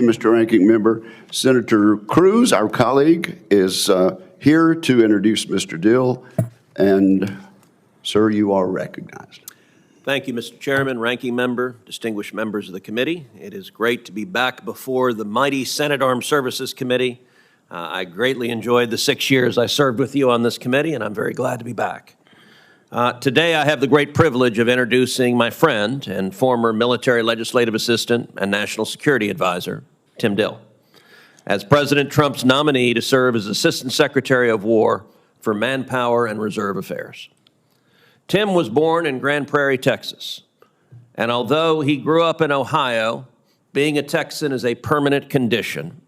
Mr. Ranking Member. Senator Cruz, our colleague, is here to introduce Mr. Dill. And, sir, you are recognized. Thank you, Mr. Chairman, Ranking Member, distinguished members of the committee. It is great to be back before the mighty Senate Armed Services Committee. I greatly enjoyed the 6 years I served with you on this committee, and I'm very glad to be back. Today, I have the great privilege of introducing my friend and former military legislative assistant and national security advisor, Tim Dill, as President Trump's nominee to serve as Assistant Secretary of War for Manpower and Reserve Affairs. Tim was born in Grand Prairie, Texas, and although he grew up in Ohio, being a Texan is a permanent condition,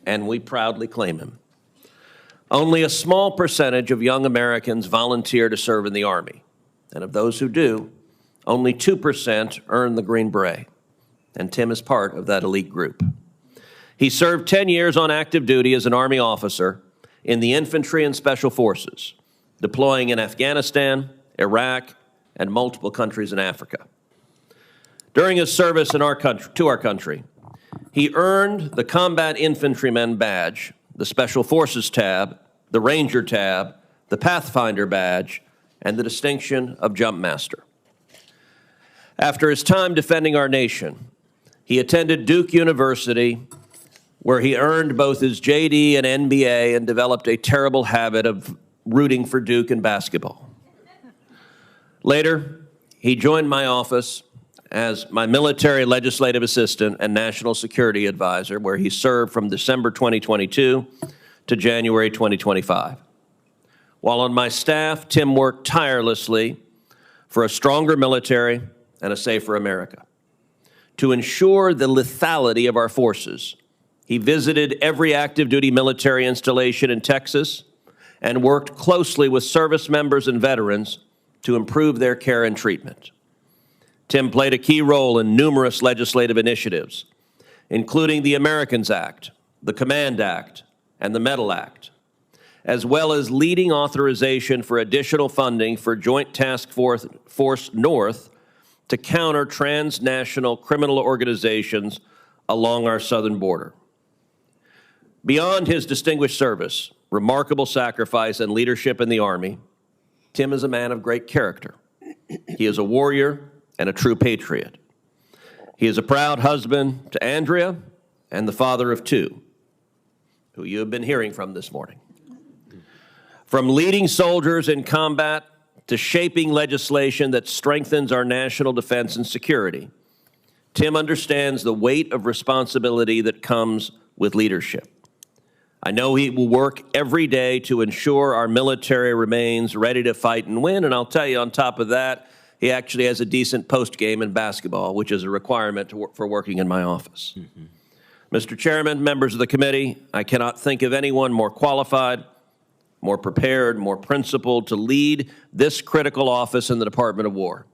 and we proudly claim him. Only a small percentage of young Americans volunteer to serve in the Army, and of those who do, only 2% earn the Green Beret, and Tim is part of that elite group. He served 10 years on active duty as an Army officer in the Infantry and Special Forces, deploying in Afghanistan, Iraq, and multiple countries in Africa. During his service to our country, he earned the Combat Infantryman Badge, the Special Forces Tab, the Ranger Tab, the Pathfinder Badge, and the distinction of Jump Master. After his time defending our nation, he attended Duke University, where he earned both his JD and MBA and developed a terrible habit of rooting for Duke in basketball. Later, he joined my office as my military legislative assistant and national security advisor, where he served from December 2022 to January 2025. While on my staff, Tim worked tirelessly for a stronger military and a safer America. To ensure the lethality of our forces, he visited every active duty military installation in Texas and worked closely with service members and veterans to improve their care and treatment. Tim played a key role in numerous legislative initiatives, including the Americans Act, the Command Act, and the Medal Act, as well as leading authorization for additional funding for Joint Task Force North to counter transnational criminal organizations along our southern border. Beyond his distinguished service, remarkable sacrifice, and leadership in the Army, Tim is a man of great character. He is a warrior and a true patriot. He is a proud husband to Andrea and the father of two, who you have been hearing from this morning. From leading soldiers in combat to shaping legislation that strengthens our national defense and security, Tim understands the weight of responsibility that comes with leadership. I know he will work every day to ensure our military remains ready to fight and win, and I'll tell you, on top of that, he actually has a decent post game in basketball, which is a requirement for working in my office. Mr. Chairman, members of the committee, I cannot think of anyone more qualified, more prepared, more principled to lead this critical office in the Department of War.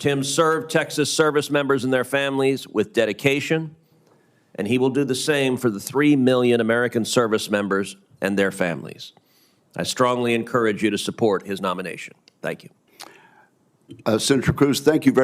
Tim served Texas service members and their families with dedication, and he will do the same for the 3 million American service members and their families. I strongly encourage you to support his nomination. Thank you. Senator Cruz, thank you very much.